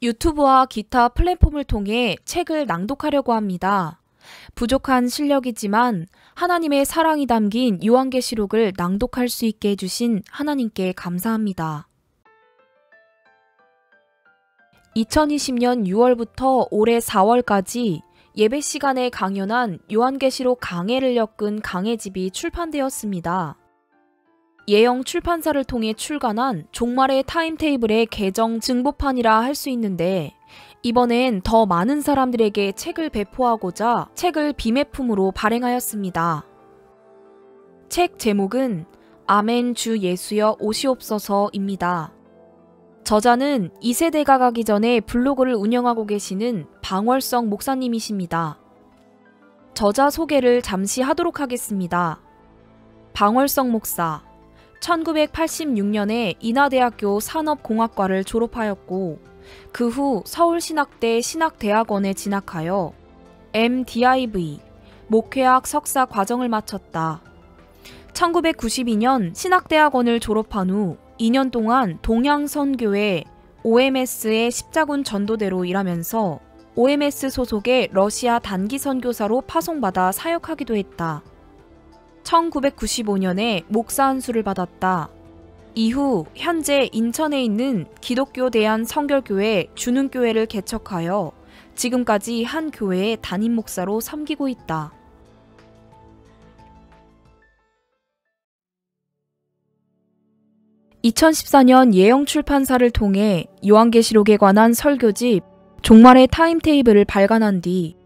유튜브와 기타 플랫폼을 통해 책을 낭독하려고 합니다. 부족한 실력이지만 하나님의 사랑이 담긴 요한계시록을 낭독할 수 있게 해주신 하나님께 감사합니다. 2020년 6월부터 올해 4월까지 예배 시간에 강연한 요한계시록 강해를 엮은 강해집이 출판되었습니다. 예영 출판사를 통해 출간한 종말의 타임테이블의 개정 증보판이라 할 수 있는데 이번엔 더 많은 사람들에게 책을 배포하고자 책을 비매품으로 발행하였습니다. 책 제목은 아멘 주 예수여 오시옵소서입니다. 저자는 2세대가 가기 전에 블로그를 운영하고 계시는 방월성 목사님이십니다. 저자 소개를 잠시 하도록 하겠습니다. 방월성 목사, 1986년에 인하대학교 산업공학과를 졸업하였고 그 후 서울신학대 신학대학원에 진학하여 MDiv, 목회학 석사 과정을 마쳤다. 1992년 신학대학원을 졸업한 후 2년 동안 동양선교회 OMS의 십자군 전도대로 일하면서 OMS 소속의 러시아 단기 선교사로 파송받아 사역하기도 했다. 1995년에 목사 안수를 받았다. 이후 현재 인천에 있는 기독교 대한 성결교회 주능교회를 개척하여 지금까지 한 교회의 담임 목사로 섬기고 있다. (2014년) 예영 출판사를 통해 요한계시록에 관한 설교집 종말의 타임테이블을 발간한 뒤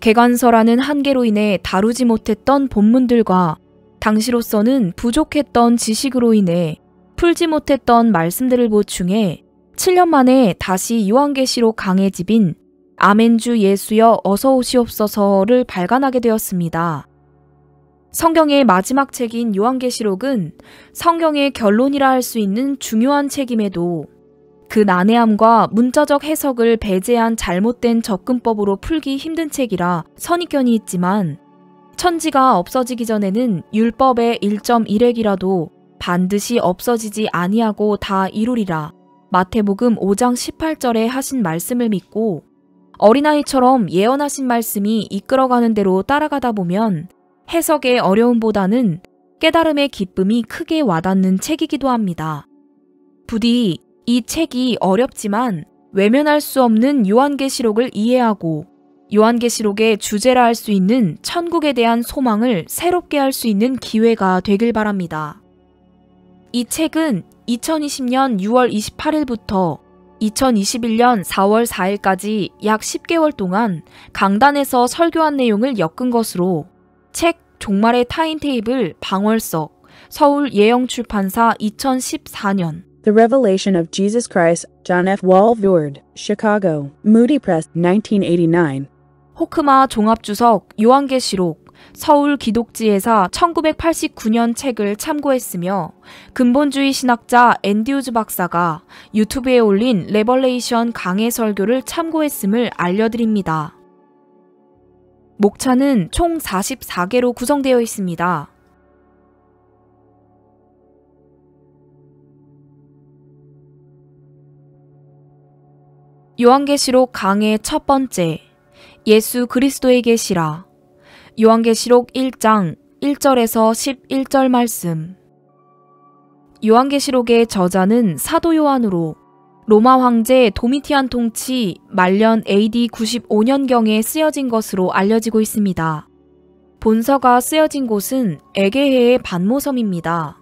개관서라는 한계로 인해 다루지 못했던 본문들과 당시로서는 부족했던 지식으로 인해 풀지 못했던 말씀들을 보충해 7년 만에 다시 요한계시록 강해집인 아멘주 예수여 어서 오시옵소서를 발간하게 되었습니다. 성경의 마지막 책인 요한계시록은 성경의 결론이라 할 수 있는 중요한 책임에도 그 난해함과 문자적 해석을 배제한 잘못된 접근법으로 풀기 힘든 책이라 선입견이 있지만 천지가 없어지기 전에는 율법의 1.1핵이라도 반드시 없어지지 아니하고 다 이루리라 마태복음 5장 18절에 하신 말씀을 믿고 어린아이처럼 예언하신 말씀이 이끌어가는 대로 따라가다 보면 해석의 어려움보다는 깨달음의 기쁨이 크게 와닿는 책이기도 합니다. 부디 이 책이 어렵지만 외면할 수 없는 요한계시록을 이해하고 요한계시록의 주제라 할 수 있는 천국에 대한 소망을 새롭게 할 수 있는 기회가 되길 바랍니다. 이 책은 2020년 6월 28일부터 2021년 4월 4일까지 약 10개월 동안 강단에서 설교한 내용을 엮은 것으로 책 종말의 타임테이블 방월석 서울 예영 출판사 2014년 The Revelation of Jesus Christ, John F. Walvoord, Chicago, Moody Press, 1989. 호크마 종합주석 요한계시록 서울 기독지회사 1989년 책을 참고했으며 근본주의 신학자 앤드유즈 박사가 유튜브에 올린 레벌레이션 강해 설교를 참고했음을 알려드립니다. 목차는 총 44개로 구성되어 있습니다. 요한계시록 강해 첫 번째, 예수 그리스도의 계시라. 요한계시록 1장 1절에서 11절 말씀. 요한계시록의 저자는 사도 요한으로 로마 황제 도미티안 통치 말년 AD 95년경에 쓰여진 것으로 알려지고 있습니다. 본서가 쓰여진 곳은 에게해의 반모섬입니다.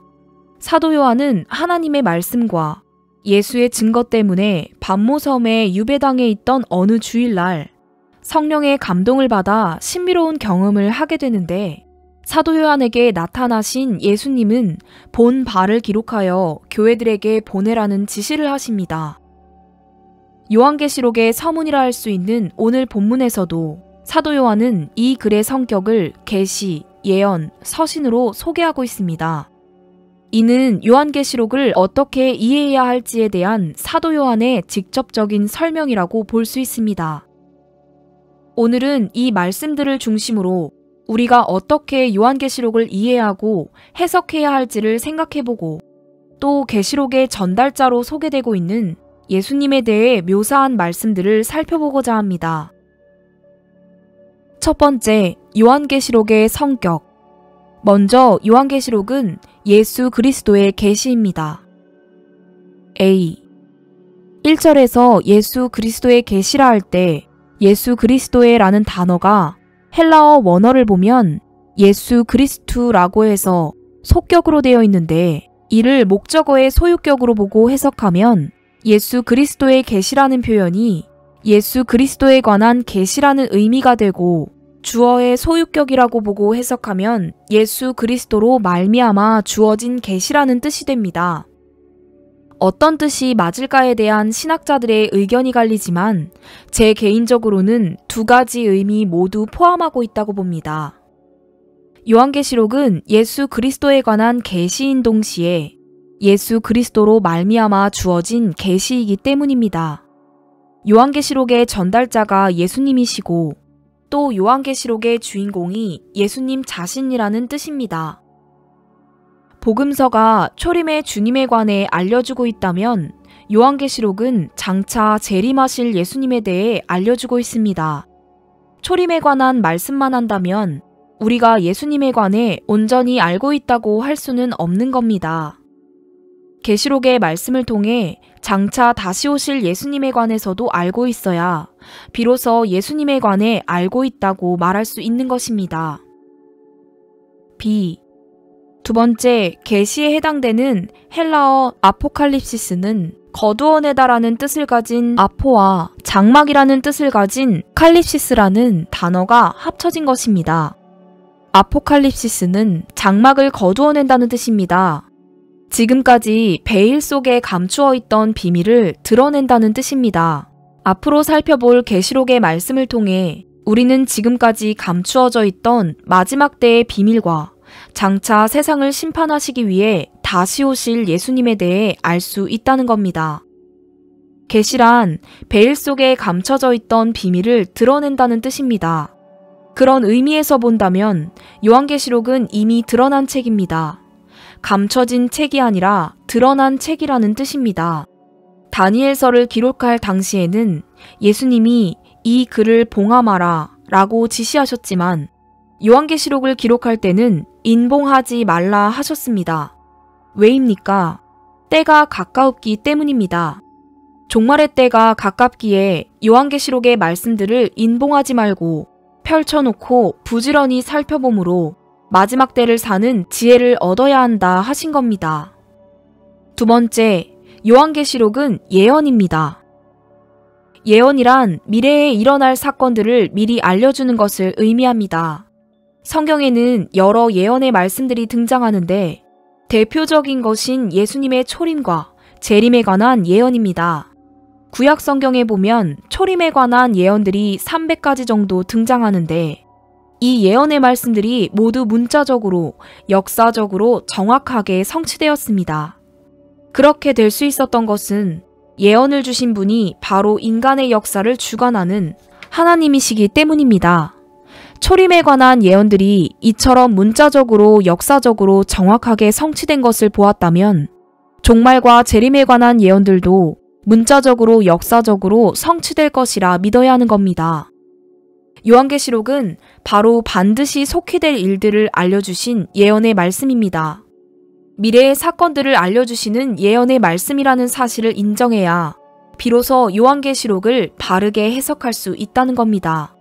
사도 요한은 하나님의 말씀과 예수의 증거 때문에 반모섬의 유배당에 있던 어느 주일날 성령의 감동을 받아 신비로운 경험을 하게 되는데 사도 요한에게 나타나신 예수님은 본 바를 기록하여 교회들에게 보내라는 지시를 하십니다. 요한계시록의 서문이라 할 수 있는 오늘 본문에서도 사도 요한은 이 글의 성격을 계시, 예언, 서신으로 소개하고 있습니다. 이는 요한계시록을 어떻게 이해해야 할지에 대한 사도 요한의 직접적인 설명이라고 볼 수 있습니다. 오늘은 이 말씀들을 중심으로 우리가 어떻게 요한계시록을 이해하고 해석해야 할지를 생각해보고 또 계시록의 전달자로 소개되고 있는 예수님에 대해 묘사한 말씀들을 살펴보고자 합니다. 첫 번째, 요한계시록의 성격. 먼저 요한계시록은 예수 그리스도의 계시입니다. A. 1절에서 예수 그리스도의 계시라 할 때 예수 그리스도의 라는 단어가 헬라어 원어를 보면 예수 그리스투라고 해서 속격으로 되어 있는데, 이를 목적어의 소유격으로 보고 해석하면 예수 그리스도의 계시라는 표현이 예수 그리스도에 관한 계시라는 의미가 되고, 주어의 소유격이라고 보고 해석하면 예수 그리스도로 말미암아 주어진 계시라는 뜻이 됩니다. 어떤 뜻이 맞을까에 대한 신학자들의 의견이 갈리지만 제 개인적으로는 두 가지 의미 모두 포함하고 있다고 봅니다. 요한계시록은 예수 그리스도에 관한 계시인 동시에 예수 그리스도로 말미암아 주어진 계시이기 때문입니다. 요한계시록의 전달자가 예수님이시고 또 요한계시록의 주인공이 예수님 자신이라는 뜻입니다. 복음서가 초림의 주님에 관해 알려주고 있다면 요한계시록은 장차 재림하실 예수님에 대해 알려주고 있습니다. 초림에 관한 말씀만 한다면 우리가 예수님에 관해 온전히 알고 있다고 할 수는 없는 겁니다. 계시록의 말씀을 통해 장차 다시 오실 예수님에 관해서도 알고 있어야 비로소 예수님에 관해 알고 있다고 말할 수 있는 것입니다. B. 두 번째, 계시에 해당되는 헬라어 아포칼립시스는 거두어내다라는 뜻을 가진 아포와 장막이라는 뜻을 가진 칼립시스라는 단어가 합쳐진 것입니다. 아포칼립시스는 장막을 거두어낸다는 뜻입니다. 지금까지 베일 속에 감추어 있던 비밀을 드러낸다는 뜻입니다. 앞으로 살펴볼 계시록의 말씀을 통해 우리는 지금까지 감추어져 있던 마지막 때의 비밀과 장차 세상을 심판하시기 위해 다시 오실 예수님에 대해 알 수 있다는 겁니다. 계시란 베일 속에 감춰져 있던 비밀을 드러낸다는 뜻입니다. 그런 의미에서 본다면 요한계시록은 이미 드러난 책입니다. 감춰진 책이 아니라 드러난 책이라는 뜻입니다. 다니엘서를 기록할 당시에는 예수님이 이 글을 봉함하라 라고 지시하셨지만 요한계시록을 기록할 때는 인봉하지 말라 하셨습니다. 왜입니까? 때가 가까웠기 때문입니다. 종말의 때가 가깝기에 요한계시록의 말씀들을 인봉하지 말고 펼쳐놓고 부지런히 살펴보므로 마지막 때를 사는 지혜를 얻어야 한다 하신 겁니다. 두 번째, 요한계시록은 예언입니다. 예언이란 미래에 일어날 사건들을 미리 알려주는 것을 의미합니다. 성경에는 여러 예언의 말씀들이 등장하는데 대표적인 것인 예수님의 초림과 재림에 관한 예언입니다. 구약 성경에 보면 초림에 관한 예언들이 300가지 정도 등장하는데 이 예언의 말씀들이 모두 문자적으로, 역사적으로 정확하게 성취되었습니다. 그렇게 될 수 있었던 것은 예언을 주신 분이 바로 인간의 역사를 주관하는 하나님이시기 때문입니다. 초림에 관한 예언들이 이처럼 문자적으로, 역사적으로 정확하게 성취된 것을 보았다면 종말과 재림에 관한 예언들도 문자적으로, 역사적으로 성취될 것이라 믿어야 하는 겁니다. 요한계시록은 바로 반드시 속히 될 일들을 알려주신 예언의 말씀입니다. 미래의 사건들을 알려주시는 예언의 말씀이라는 사실을 인정해야 비로소 요한계시록을 바르게 해석할 수 있다는 겁니다.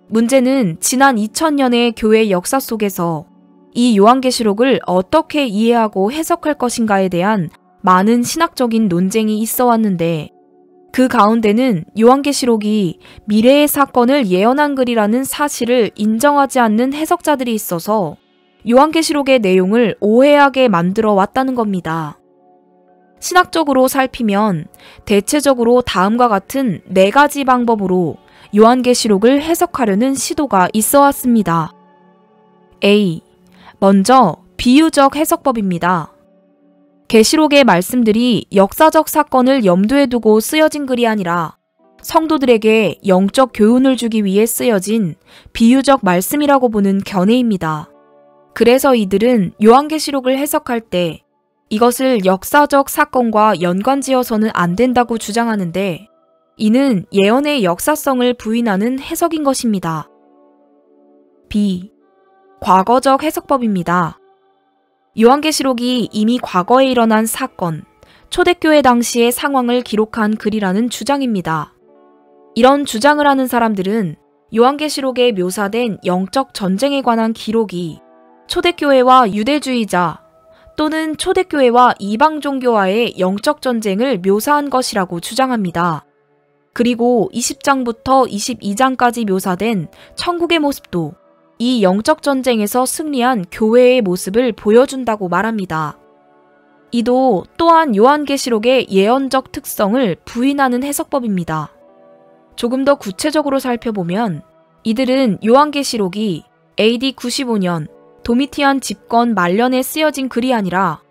문제는 지난 2000년의 교회 역사 속에서 이 요한계시록을 어떻게 이해하고 해석할 것인가에 대한 많은 신학적인 논쟁이 있어 왔는데 그 가운데는 요한계시록이 미래의 사건을 예언한 글이라는 사실을 인정하지 않는 해석자들이 있어서 요한계시록의 내용을 오해하게 만들어 왔다는 겁니다. 신학적으로 살피면 대체적으로 다음과 같은 4가지 방법으로 요한계시록을 해석하려는 시도가 있어 왔습니다. A. 먼저 비유적 해석법입니다. 계시록의 말씀들이 역사적 사건을 염두에 두고 쓰여진 글이 아니라 성도들에게 영적 교훈을 주기 위해 쓰여진 비유적 말씀이라고 보는 견해입니다. 그래서 이들은 요한계시록을 해석할 때 이것을 역사적 사건과 연관지어서는 안 된다고 주장하는데 이는 예언의 역사성을 부인하는 해석인 것입니다. B. 과거적 해석법입니다. 요한계시록이 이미 과거에 일어난 사건, 초대교회 당시의 상황을 기록한 글이라는 주장입니다. 이런 주장을 하는 사람들은 요한계시록에 묘사된 영적 전쟁에 관한 기록이 초대교회와 유대주의자 또는 초대교회와 이방 종교와의 영적 전쟁을 묘사한 것이라고 주장합니다. 그리고 20장부터 22장까지 묘사된 천국의 모습도 이 영적 전쟁에서 승리한 교회의 모습을 보여준다고 말합니다. 이도 또한 요한계시록의 예언적 특성을 부인하는 해석법입니다. 조금 더 구체적으로 살펴보면 이들은 요한계시록이 AD 95년 도미티안 집권 말년에 쓰여진 글이 아니라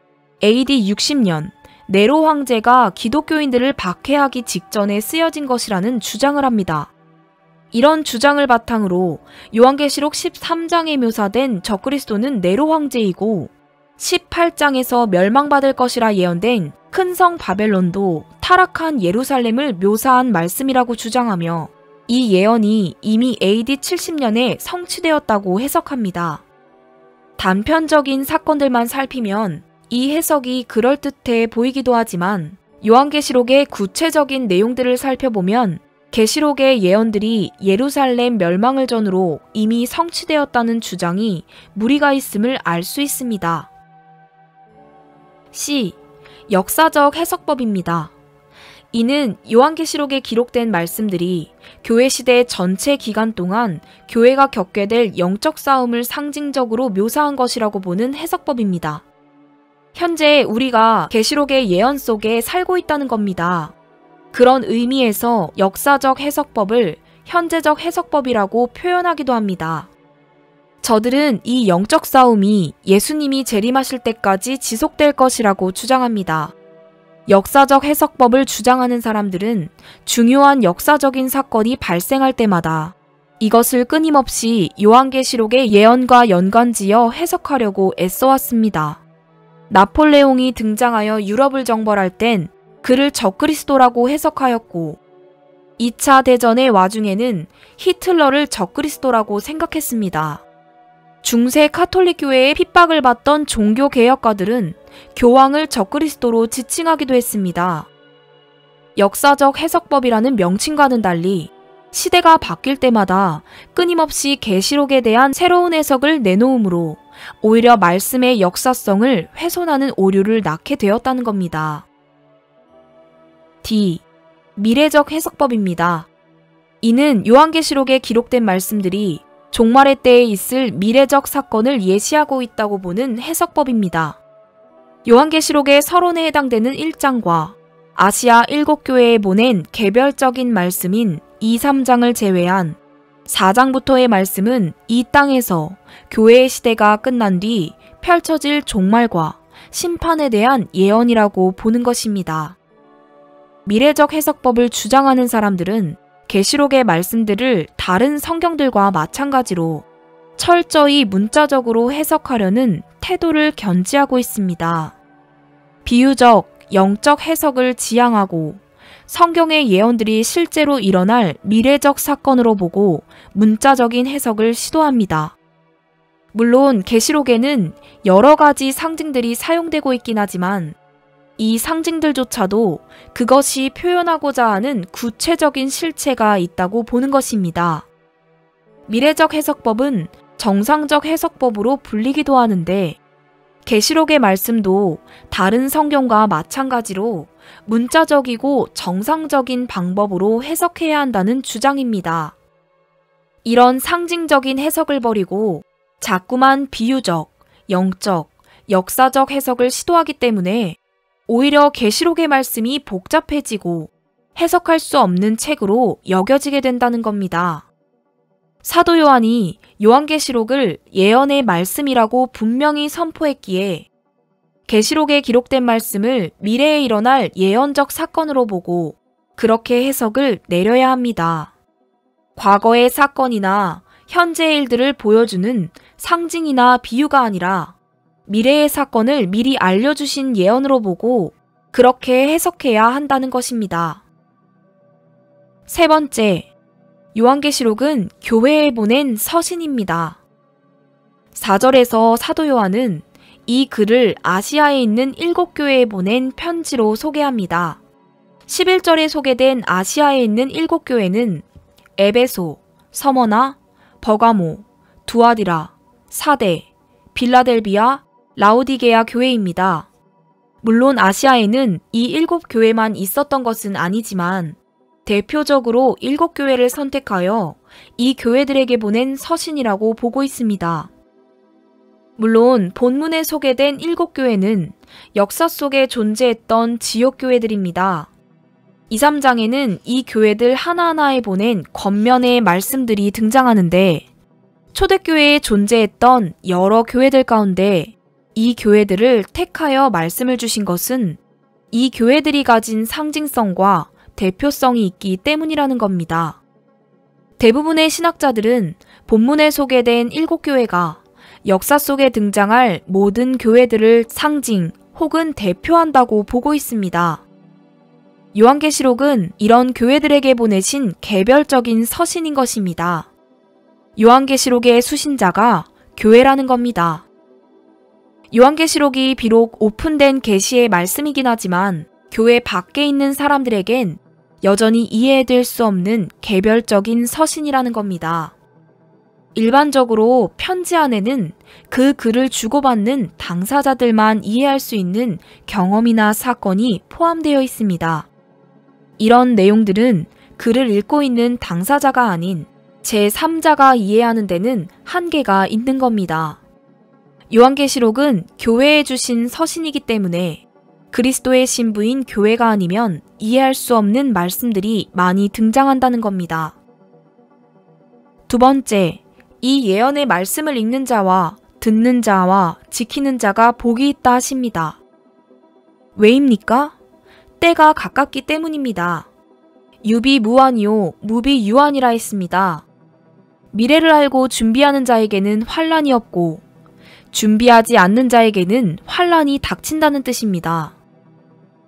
AD 60년 네로 황제가 기독교인들을 박해하기 직전에 쓰여진 것이라는 주장을 합니다. 이런 주장을 바탕으로 요한계시록 13장에 묘사된 적그리스도는 네로 황제이고 18장에서 멸망받을 것이라 예언된 큰 성 바벨론도 타락한 예루살렘을 묘사한 말씀이라고 주장하며 이 예언이 이미 AD 70년에 성취되었다고 해석합니다. 단편적인 사건들만 살피면 이 해석이 그럴듯해 보이기도 하지만 요한계시록의 구체적인 내용들을 살펴보면 계시록의 예언들이 예루살렘 멸망을 전후로 이미 성취되었다는 주장이 무리가 있음을 알 수 있습니다. C. 역사적 해석법입니다. 이는 요한계시록에 기록된 말씀들이 교회 시대 전체 기간 동안 교회가 겪게 될 영적 싸움을 상징적으로 묘사한 것이라고 보는 해석법입니다. 현재 우리가 계시록의 예언 속에 살고 있다는 겁니다. 그런 의미에서 역사적 해석법을 현재적 해석법이라고 표현하기도 합니다. 저들은 이 영적 싸움이 예수님이 재림하실 때까지 지속될 것이라고 주장합니다. 역사적 해석법을 주장하는 사람들은 중요한 역사적인 사건이 발생할 때마다 이것을 끊임없이 요한계시록의 예언과 연관지어 해석하려고 애써왔습니다. 나폴레옹이 등장하여 유럽을 정벌할 땐 그를 적그리스도라고 해석하였고 2차 대전의 와중에는 히틀러를 적그리스도라고 생각했습니다. 중세 카톨릭 교회의 핍박을 받던 종교개혁가들은 교황을 적그리스도로 지칭하기도 했습니다. 역사적 해석법이라는 명칭과는 달리 시대가 바뀔 때마다 끊임없이 계시록에 대한 새로운 해석을 내놓으므로 오히려 말씀의 역사성을 훼손하는 오류를 낳게 되었다는 겁니다. D. 미래적 해석법입니다. 이는 요한계시록에 기록된 말씀들이 종말의 때에 있을 미래적 사건을 예시하고 있다고 보는 해석법입니다. 요한계시록의 서론에 해당되는 1장과 아시아 7교회에 보낸 개별적인 말씀인 2, 3장을 제외한 4장부터의 말씀은 이 땅에서 교회의 시대가 끝난 뒤 펼쳐질 종말과 심판에 대한 예언이라고 보는 것입니다. 미래적 해석법을 주장하는 사람들은 계시록의 말씀들을 다른 성경들과 마찬가지로 철저히 문자적으로 해석하려는 태도를 견지하고 있습니다. 비유적, 영적 해석을 지향하고 성경의 예언들이 실제로 일어날 미래적 사건으로 보고 문자적인 해석을 시도합니다. 물론 계시록에는 여러 가지 상징들이 사용되고 있긴 하지만 이 상징들조차도 그것이 표현하고자 하는 구체적인 실체가 있다고 보는 것입니다. 미래적 해석법은 정상적 해석법으로 불리기도 하는데 계시록의 말씀도 다른 성경과 마찬가지로 문자적이고 정상적인 방법으로 해석해야 한다는 주장입니다. 이런 상징적인 해석을 버리고 자꾸만 비유적, 영적, 역사적 해석을 시도하기 때문에 오히려 계시록의 말씀이 복잡해지고 해석할 수 없는 책으로 여겨지게 된다는 겁니다. 사도 요한이 요한계시록을 예언의 말씀이라고 분명히 선포했기에 계시록에 기록된 말씀을 미래에 일어날 예언적 사건으로 보고 그렇게 해석을 내려야 합니다. 과거의 사건이나 현재의 일들을 보여주는 상징이나 비유가 아니라 미래의 사건을 미리 알려주신 예언으로 보고 그렇게 해석해야 한다는 것입니다. 세 번째, 요한계시록은 교회에 보낸 서신입니다. 4절에서 사도 요한은 이 글을 아시아에 있는 7교회에 보낸 편지로 소개합니다. 11절에 소개된 아시아에 있는 7교회는 에베소, 서머나, 버가모, 두아디라, 사데, 빌라델비아, 라오디게아 교회입니다. 물론 아시아에는 이 7교회만 있었던 것은 아니지만 대표적으로 7교회를 선택하여 이 교회들에게 보낸 서신이라고 보고 있습니다. 물론 본문에 소개된 7교회는 역사 속에 존재했던 지역교회들입니다. 2, 3장에는 이 교회들 하나하나에 보낸 겉면의 말씀들이 등장하는데 초대교회에 존재했던 여러 교회들 가운데 이 교회들을 택하여 말씀을 주신 것은 이 교회들이 가진 상징성과 대표성이 있기 때문이라는 겁니다. 대부분의 신학자들은 본문에 소개된 7교회가 역사 속에 등장할 모든 교회들을 상징 혹은 대표한다고 보고 있습니다. 요한계시록은 이런 교회들에게 보내신 개별적인 서신인 것입니다. 요한계시록의 수신자가 교회라는 겁니다. 요한계시록이 비록 오픈된 계시의 말씀이긴 하지만 교회 밖에 있는 사람들에겐 여전히 이해될 수 없는 개별적인 서신이라는 겁니다. 일반적으로 편지 안에는 그 글을 주고받는 당사자들만 이해할 수 있는 경험이나 사건이 포함되어 있습니다. 이런 내용들은 글을 읽고 있는 당사자가 아닌 제3자가 이해하는 데는 한계가 있는 겁니다. 요한계시록은 교회에 주신 서신이기 때문에 그리스도의 신부인 교회가 아니면 이해할 수 없는 말씀들이 많이 등장한다는 겁니다. 두 번째, 이 예언의 말씀을 읽는 자와 듣는 자와 지키는 자가 복이 있다 하십니다. 왜입니까? 때가 가깝기 때문입니다. 유비무환이요 무비유한이라 했습니다. 미래를 알고 준비하는 자에게는 환란이 없고 준비하지 않는 자에게는 환란이 닥친다는 뜻입니다.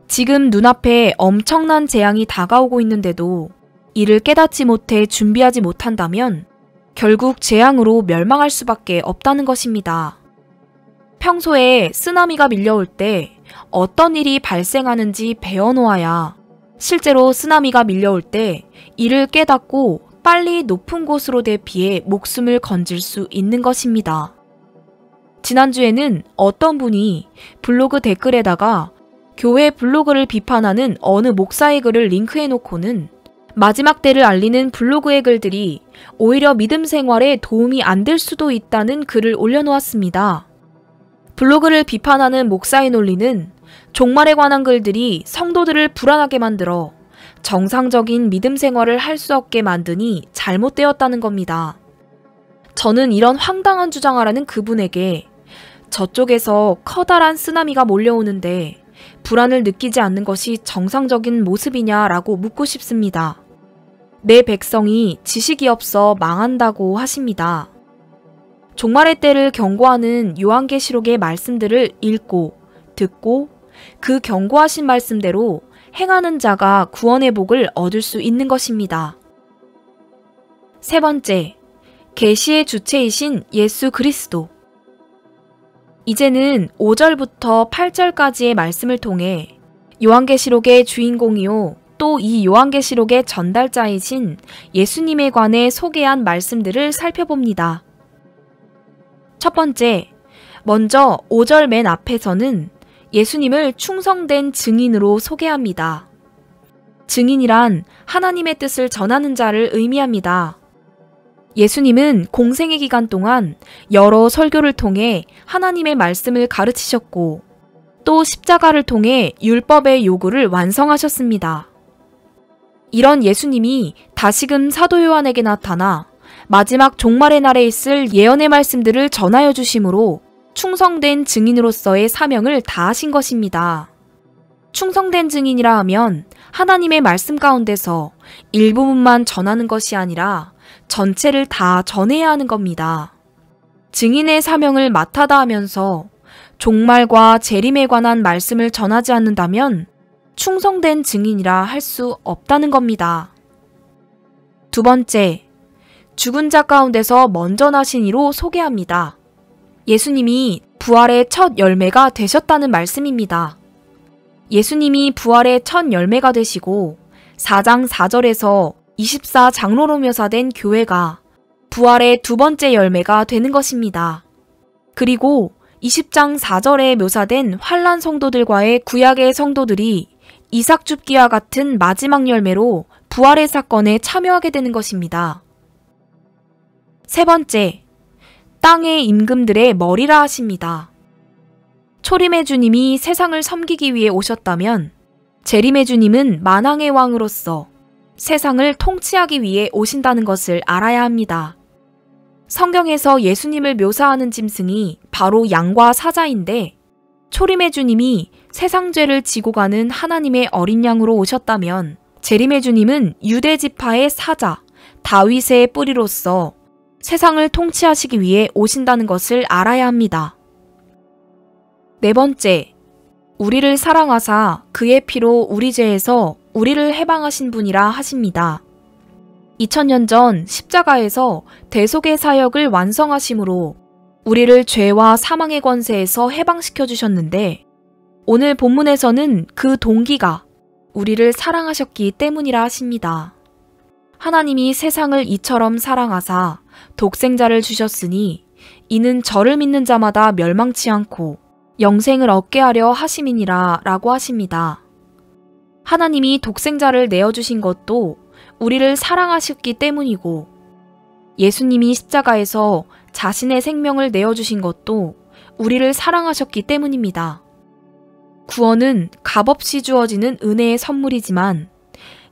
지금 눈앞에 엄청난 재앙이 다가오고 있는데도 이를 깨닫지 못해 준비하지 못한다면 결국 재앙으로 멸망할 수밖에 없다는 것입니다. 평소에 쓰나미가 밀려올 때 어떤 일이 발생하는지 배워놓아야 실제로 쓰나미가 밀려올 때 이를 깨닫고 빨리 높은 곳으로 대피해 목숨을 건질 수 있는 것입니다. 지난주에는 어떤 분이 블로그 댓글에다가 교회 블로그를 비판하는 어느 목사의 글을 링크해놓고는 마지막 때를 알리는 블로그의 글들이 오히려 믿음 생활에 도움이 안 될 수도 있다는 글을 올려놓았습니다. 블로그를 비판하는 목사의 논리는 종말에 관한 글들이 성도들을 불안하게 만들어 정상적인 믿음 생활을 할 수 없게 만드니 잘못되었다는 겁니다. 저는 이런 황당한 주장을 하는 그분에게 저쪽에서 커다란 쓰나미가 몰려오는데 불안을 느끼지 않는 것이 정상적인 모습이냐라고 묻고 싶습니다. 내 백성이 지식이 없어 망한다고 하십니다. 종말의 때를 경고하는 요한계시록의 말씀들을 읽고 듣고 그 경고하신 말씀대로 행하는 자가 구원의 복을 얻을 수 있는 것입니다. 세 번째, 계시의 주체이신 예수 그리스도. 이제는 5절부터 8절까지의 말씀을 통해 요한계시록의 주인공이요 또 이 요한계시록의 전달자이신 예수님에 관해 소개한 말씀들을 살펴봅니다. 첫 번째, 먼저 5절 맨 앞에서는 예수님을 충성된 증인으로 소개합니다. 증인이란 하나님의 뜻을 전하는 자를 의미합니다. 예수님은 공생의 기간 동안 여러 설교를 통해 하나님의 말씀을 가르치셨고 또 십자가를 통해 율법의 요구를 완성하셨습니다. 이런 예수님이 다시금 사도 요한에게 나타나 마지막 종말의 날에 있을 예언의 말씀들을 전하여 주심으로 충성된 증인으로서의 사명을 다하신 것입니다. 충성된 증인이라 하면 하나님의 말씀 가운데서 일부분만 전하는 것이 아니라 전체를 다 전해야 하는 겁니다. 증인의 사명을 맡아다 하면서 종말과 재림에 관한 말씀을 전하지 않는다면 충성된 증인이라 할 수 없다는 겁니다. 두 번째, 죽은 자 가운데서 먼저 나신 이로 소개합니다. 예수님이 부활의 첫 열매가 되셨다는 말씀입니다. 예수님이 부활의 첫 열매가 되시고 4장 4절에서 24장로로 묘사된 교회가 부활의 두 번째 열매가 되는 것입니다. 그리고 20장 4절에 묘사된 환난 성도들과의 구약의 성도들이 이삭 줍기와 같은 마지막 열매로 부활의 사건에 참여하게 되는 것입니다. 세 번째, 땅의 임금들의 머리라 하십니다. 초림의 주님이 세상을 섬기기 위해 오셨다면 재림의 주님은 만왕의 왕으로서 세상을 통치하기 위해 오신다는 것을 알아야 합니다. 성경에서 예수님을 묘사하는 짐승이 바로 양과 사자인데 초림의 주님이 세상 죄를 지고 가는 하나님의 어린 양으로 오셨다면 재림의 주님은 유대 지파의 사자, 다윗의 뿌리로서 세상을 통치하시기 위해 오신다는 것을 알아야 합니다. 네 번째, 우리를 사랑하사 그의 피로 우리 죄에서 우리를 해방하신 분이라 하십니다. 2000년 전 십자가에서 대속의 사역을 완성하심으로 우리를 죄와 사망의 권세에서 해방시켜 주셨는데 오늘 본문에서는 그 동기가 우리를 사랑하셨기 때문이라 하십니다. 하나님이 세상을 이처럼 사랑하사 독생자를 주셨으니 이는 저를 믿는 자마다 멸망치 않고 영생을 얻게 하려 하심이니라 라고 하십니다. 하나님이 독생자를 내어주신 것도 우리를 사랑하셨기 때문이고 예수님이 십자가에서 자신의 생명을 내어주신 것도 우리를 사랑하셨기 때문입니다. 구원은 값없이 주어지는 은혜의 선물이지만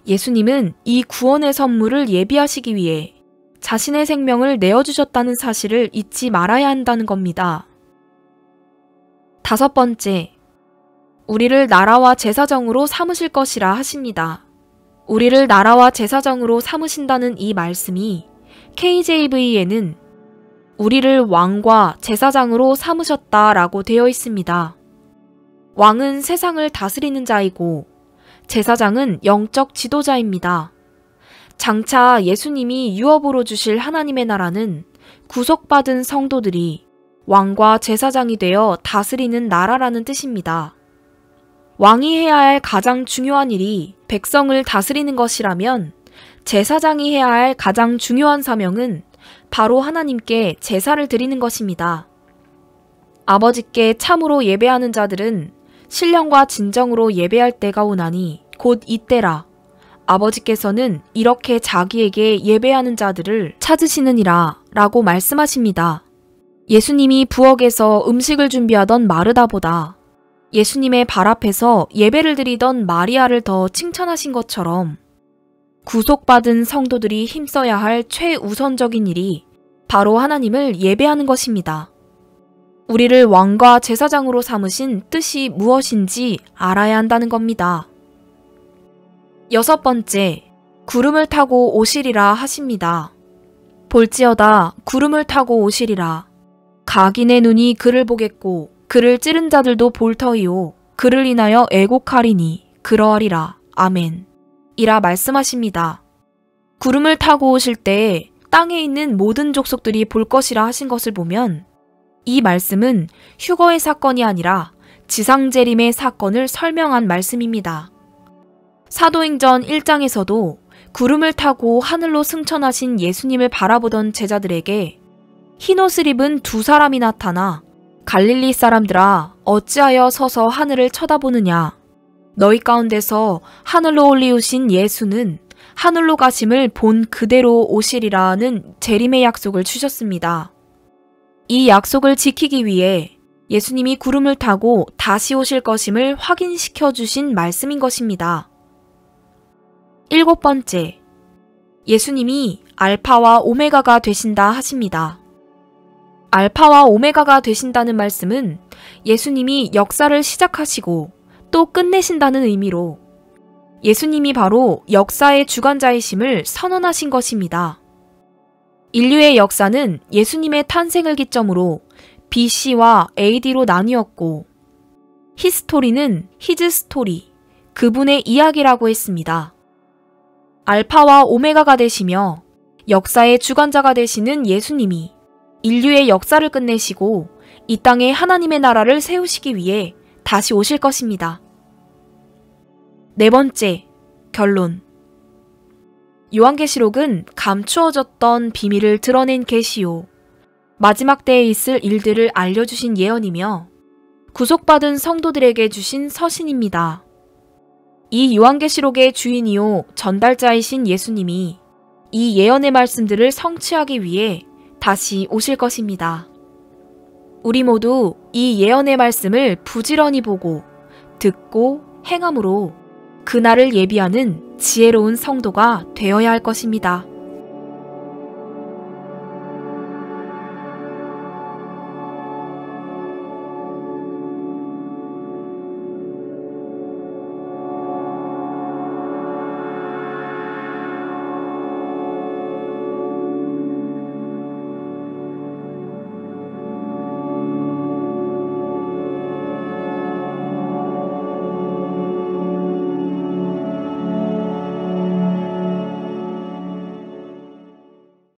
예수님은 이 구원의 선물을 예비하시기 위해 자신의 생명을 내어주셨다는 사실을 잊지 말아야 한다는 겁니다. 다섯 번째, 우리를 나라와 제사정으로 삼으실 것이라 하십니다. 우리를 나라와 제사정으로 삼으신다는 이 말씀이 KJV에는 우리를 왕과 제사장으로 삼으셨다라고 되어 있습니다. 왕은 세상을 다스리는 자이고 제사장은 영적 지도자입니다. 장차 예수님이 유업으로 주실 하나님의 나라는 구속받은 성도들이 왕과 제사장이 되어 다스리는 나라라는 뜻입니다. 왕이 해야 할 가장 중요한 일이 백성을 다스리는 것이라면 제사장이 해야 할 가장 중요한 사명은 바로 하나님께 제사를 드리는 것입니다. 아버지께 참으로 예배하는 자들은 신령과 진정으로 예배할 때가 오나니 곧 이때라. 아버지께서는 이렇게 자기에게 예배하는 자들을 찾으시느니라 라고 말씀하십니다. 예수님이 부엌에서 음식을 준비하던 마르다보다 예수님의 발 앞에서 예배를 드리던 마리아를 더 칭찬하신 것처럼 구속받은 성도들이 힘써야 할 최우선적인 일이 바로 하나님을 예배하는 것입니다. 우리를 왕과 제사장으로 삼으신 뜻이 무엇인지 알아야 한다는 겁니다. 여섯 번째, 구름을 타고 오시리라 하십니다. 볼지어다 구름을 타고 오시리라. 각인의 눈이 그를 보겠고 그를 찌른 자들도 볼 터이요 그를 인하여 애곡하리니 그러하리라. 아멘. 이라 말씀하십니다. 구름을 타고 오실 때 땅에 있는 모든 족속들이 볼 것이라 하신 것을 보면 이 말씀은 휴거의 사건이 아니라 지상재림의 사건을 설명한 말씀입니다. 사도행전 1장에서도 구름을 타고 하늘로 승천하신 예수님을 바라보던 제자들에게 흰옷을 입은 두 사람이 나타나 갈릴리 사람들아 어찌하여 서서 하늘을 쳐다보느냐. 너희 가운데서 하늘로 올리우신 예수는 하늘로 가심을 본 그대로 오시리라는 재림의 약속을 주셨습니다. 이 약속을 지키기 위해 예수님이 구름을 타고 다시 오실 것임을 확인시켜 주신 말씀인 것입니다. 일곱 번째, 예수님이 알파와 오메가가 되신다 하십니다. 알파와 오메가가 되신다는 말씀은 예수님이 역사를 시작하시고 또 끝내신다는 의미로 예수님이 바로 역사의 주관자이심을 선언하신 것입니다. 인류의 역사는 예수님의 탄생을 기점으로 BC와 AD로 나뉘었고 히스토리는 히즈 스토리, 그분의 이야기라고 했습니다. 알파와 오메가가 되시며 역사의 주관자가 되시는 예수님이 인류의 역사를 끝내시고 이 땅에 하나님의 나라를 세우시기 위해 다시 오실 것입니다. 네 번째, 결론. 요한계시록은 감추어졌던 비밀을 드러낸 계시요, 마지막 때에 있을 일들을 알려주신 예언이며 구속받은 성도들에게 주신 서신입니다. 이 요한계시록의 주인이요 전달자이신 예수님이 이 예언의 말씀들을 성취하기 위해 다시 오실 것입니다. 우리 모두 이 예언의 말씀을 부지런히 보고 듣고 행함으로 그날을 예비하는 지혜로운 성도가 되어야 할 것입니다.